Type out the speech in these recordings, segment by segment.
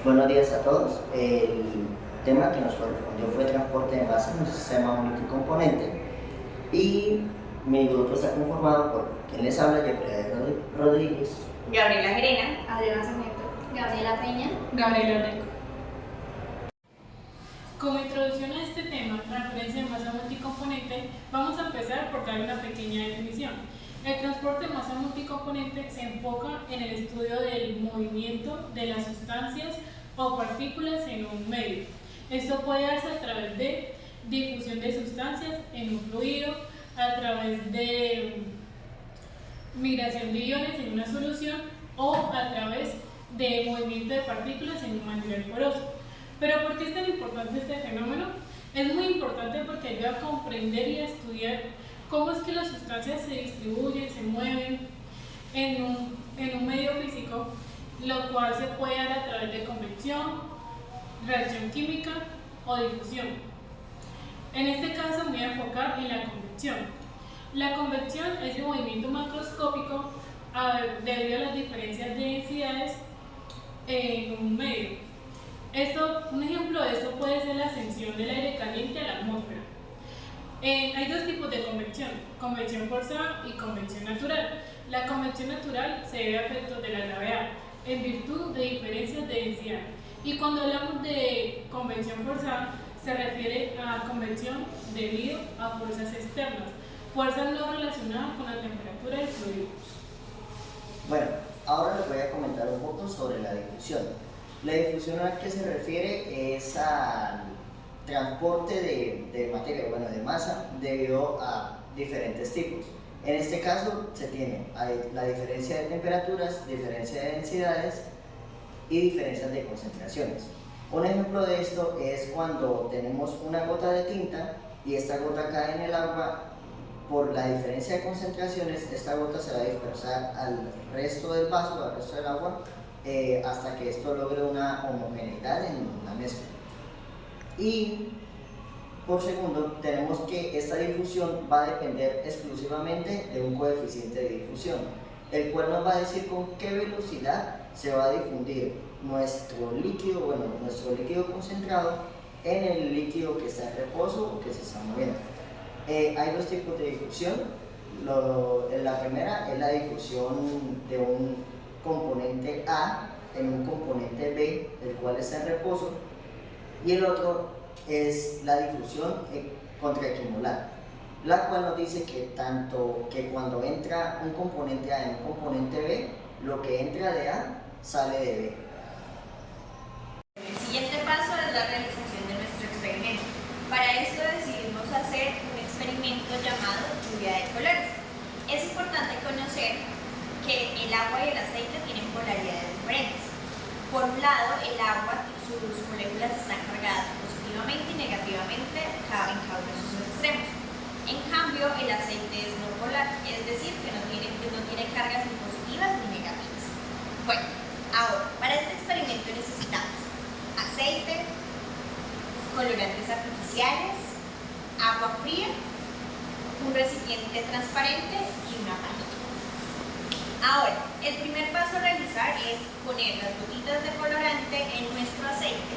Buenos días a todos. El tema que nos correspondió fue transporte de masa en un sistema multicomponente y mi grupo está conformado por quien les habla, Jeffrey Rodríguez, Gabriela Gerena, Adriana Sarmiento, Gabriela Peña, Gabriela Oreco. Como introducción a este tema, transferencia de masa multicomponente, vamos a empezar por dar una pequeña definición. El transporte de masa multicomponente se enfoca en el estudio del movimiento de las sustancias o partículas en un medio. Esto puede darse a través de difusión de sustancias en un fluido, a través de migración de iones en una solución o a través de movimiento de partículas en un material poroso. Pero ¿por qué es tan importante este fenómeno? Es muy importante porque ayuda a comprender y a estudiar cómo es que las sustancias se distribuyen, se mueven en un medio físico, lo cual se puede dar a través de convección, reacción química o difusión. En este caso me voy a enfocar en la convección. La convección es el movimiento macroscópico debido a las diferencias de densidades en un medio. Un ejemplo de esto puede ser la ascensión del aire caliente a la atmósfera. Hay dos tipos de convección forzada y convección natural. La convección natural se debe a efectos de la gravedad, en virtud de diferencias de densidad. Y cuando hablamos de convección forzada, se refiere a convección debido a fuerzas externas, fuerzas no relacionadas con la temperatura del fluido. Bueno, ahora les voy a comentar un poco sobre la difusión. La difusión a la que se refiere es al transporte de materia, de masa, debido a diferentes tipos. En este caso se tiene la diferencia de temperaturas, diferencia de densidades y diferencias de concentraciones. Un ejemplo de esto es cuando tenemos una gota de tinta y esta gota cae en el agua. Por la diferencia de concentraciones, esta gota se va a dispersar al resto del vaso, al resto del agua, hasta que esto logre una homogeneidad en la mezcla. Y por segundo, tenemos que esta difusión va a depender exclusivamente de un coeficiente de difusión, el cual nos va a decir con qué velocidad se va a difundir nuestro líquido concentrado en el líquido que está en reposo o que se está moviendo. Hay dos tipos de difusión. La primera es la difusión de un componente A en un componente B, el cual está en reposo, y el otro es la difusión contraequimolar, la cual nos dice que cuando entra un componente A en un componente B, lo que entra de A sale de B. El siguiente paso es la realización de nuestro experimento. Para esto decidimos hacer un experimento llamado lluvia de colores. Es importante conocer que el agua y el aceite tienen polaridades diferentes. Por un lado, el agua, sus moléculas están cargadas positivamente y negativamente en cada uno de sus extremos. En cambio, el aceite es no polar, es decir, que no tiene cargas ni positivas ni negativas. Bueno, ahora, para este experimento necesitamos aceite, colorantes artificiales, agua fría, un recipiente transparente y una pajilla. Ahora, el primer paso a realizar es poner las gotitas de colorante en nuestro aceite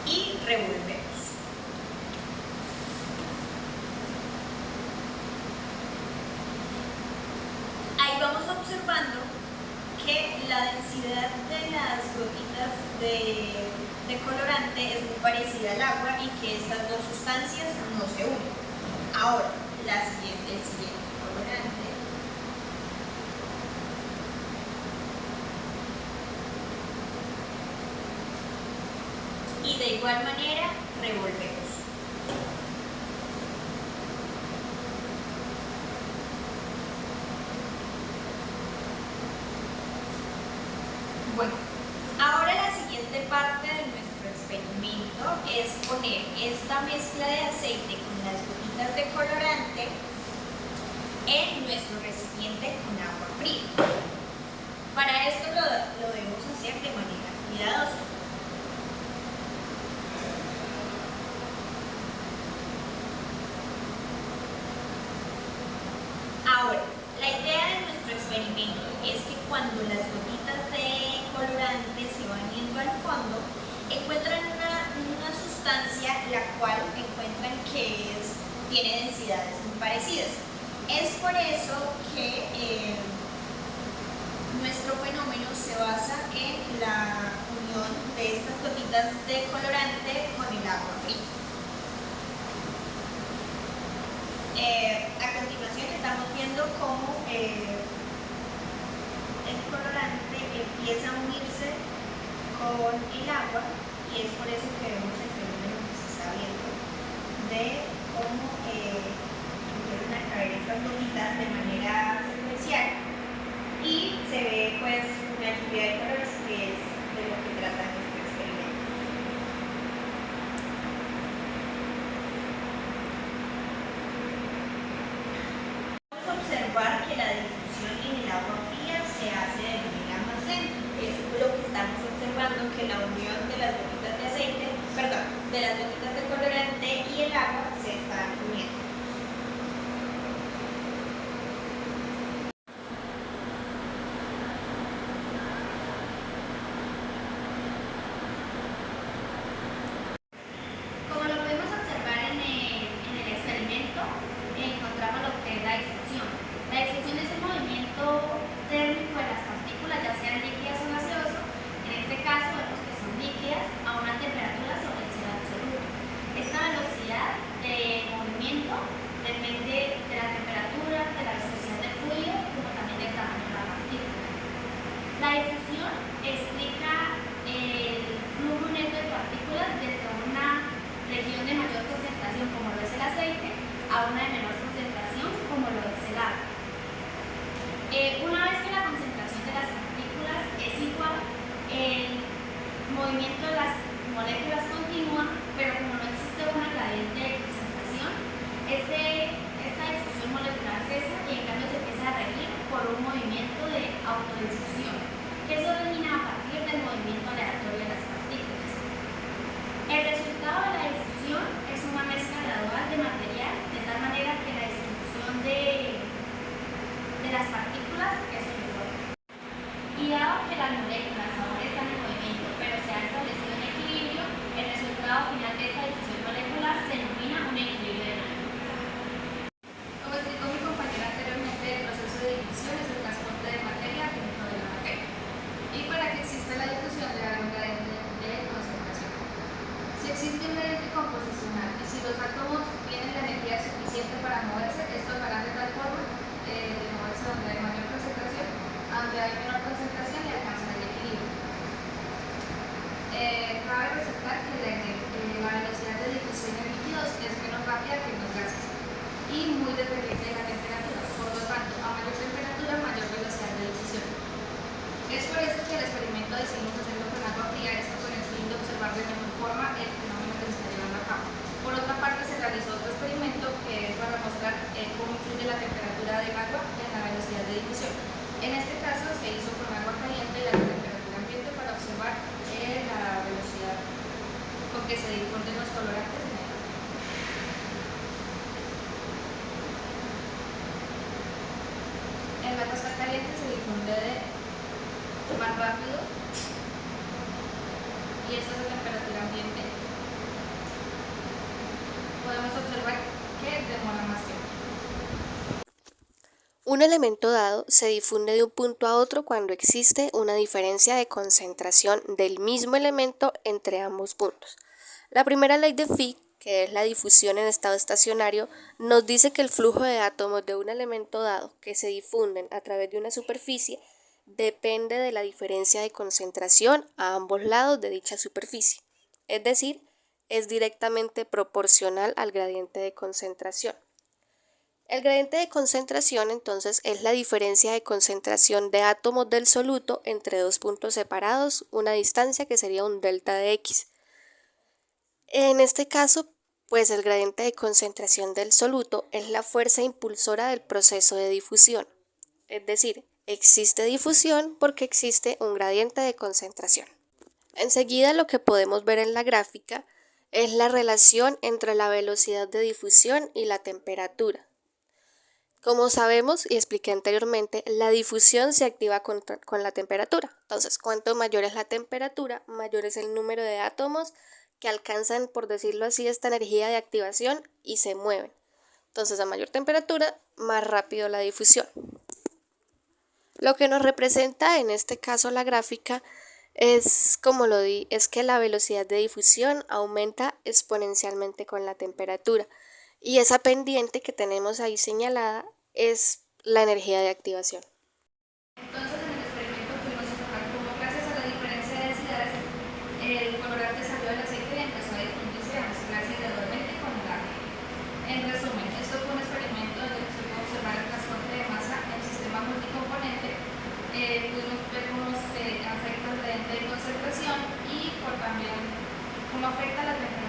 y revolvemos. Ahí vamos observando que la densidad de las gotitas de colorante es muy parecida al agua y que estas dos sustancias no se unen. Ahora, el siguiente colorante y de igual manera revolvemos. Bueno, ahora la siguiente parte de nuestro experimento es poner esta mezcla de aceite con las gotitas de colorante en nuestro recipiente con agua fría. Para esto lo debemos hacer de manera cuidadosa. experimento es que cuando las gotitas de colorante se van yendo al fondo, encuentran una sustancia la cual encuentran que tiene densidades muy parecidas. Es por eso que nuestro fenómeno se basa en la unión de estas gotitas de colorante con el agua fría. A continuación estamos viendo cómo el colorante empieza a unirse con el agua y es por eso que vemos el fenómeno que se está viendo de cómo empiezan a caer estas gotitas de manera secuencial y se ve pues una lluvia de colores, que es de lo que trata nuestro experimento. Vamos a observar que la difusión en el agua fría se hace de manera más lenta. Es lo que estamos observando, que la unión de las gotitas de aceite, perdón, de las gotitas de colorante y el agua se están uniendo. Como lo podemos observar en el experimento, encontramos lo que es la difusión. La difusión es el movimiento térmico de las partículas, ya sean líquidas o gaseosas. En este caso vemos que son líquidas a una temperatura sobre el cero absoluto. Esta velocidad de movimiento depende de la temperatura, de la viscosidad del fluido, como también del tamaño de la partícula. La difusión explica el flujo neto de partículas desde una región de mayor concentración, como lo es el aceite, a una de menor concentración, como lo es el agua. Una vez que la concentración de las partículas es igual, el movimiento de las moléculas continúa, pero como no existe una gradiente de concentración, esta difusión molecular cesa y en cambio se empieza a regir por un movimiento de autodifusión, que se origina a partir del movimiento aleatorio de las partículas. El resultado de la difusión es una mezcla gradual de material, de tal manera que la distribución de las partículas es uniforme. Y dado que las moléculas ahora están en movimiento, pero se ha establecido un equilibrio, el resultado final de esta difusión molecular se denomina un equilibrio de Navier. Como explicó mi compañera anteriormente, el proceso de difusión es el transporte de materia dentro de la materia. Y para que exista la difusión debe haber un gradiente de concentración. Si existe un gradiente composicional y si los átomos tienen la energía suficiente para moverse, estos harán de tal forma de moverse donde hay mayor concentración, a donde hay menor concentración y alcanzan el equilibrio. Cabe resaltar que la velocidad de difusión en líquidos es menos rápida que en los gases y muy dependiente de la temperatura. Por lo tanto, a mayor temperatura, mayor velocidad de difusión. Es por eso que el experimento decidimos hacerlo con agua fría, esto con el fin de observar de mejor forma el fenómeno que se está llevando a cabo. Por otra parte, se realizó otro experimento que es para mostrar cómo influye la temperatura del agua en la velocidad de difusión. En este caso se hizo con agua caliente y a la temperatura ambiente para observar la velocidad con que se difunden los colorantes en el agua. El agua está caliente, se difunde más rápido y esto es a temperatura ambiente. Podemos observar que demora más tiempo. Un elemento dado se difunde de un punto a otro cuando existe una diferencia de concentración del mismo elemento entre ambos puntos. La primera ley de Fick, que es la difusión en estado estacionario, nos dice que el flujo de átomos de un elemento dado que se difunden a través de una superficie depende de la diferencia de concentración a ambos lados de dicha superficie, es decir, es directamente proporcional al gradiente de concentración. El gradiente de concentración entonces es la diferencia de concentración de átomos del soluto entre dos puntos separados, una distancia que sería un delta de X. En este caso, pues el gradiente de concentración del soluto es la fuerza impulsora del proceso de difusión, es decir, existe difusión porque existe un gradiente de concentración. Enseguida lo que podemos ver en la gráfica es la relación entre la velocidad de difusión y la temperatura. Como sabemos y expliqué anteriormente, la difusión se activa con la temperatura. Entonces, cuanto mayor es la temperatura, mayor es el número de átomos que alcanzan, por decirlo así, esta energía de activación y se mueven. Entonces, a mayor temperatura, más rápido la difusión. Lo que nos representa en este caso la gráfica es, como lo di, es que la velocidad de difusión aumenta exponencialmente con la temperatura. Y esa pendiente que tenemos ahí señalada es la energía de activación. Entonces, en el experimento pudimos observar cómo, gracias a la diferencia de densidades, el colorante salió del aceite y empezó a difundirse y a mezclarse gradualmente con el agua. En resumen, esto fue un experimento donde se pudo observar el transporte de masa en el sistema multicomponente. Pudimos ver cómo se afecta el gradiente de concentración y también cómo afecta la temperatura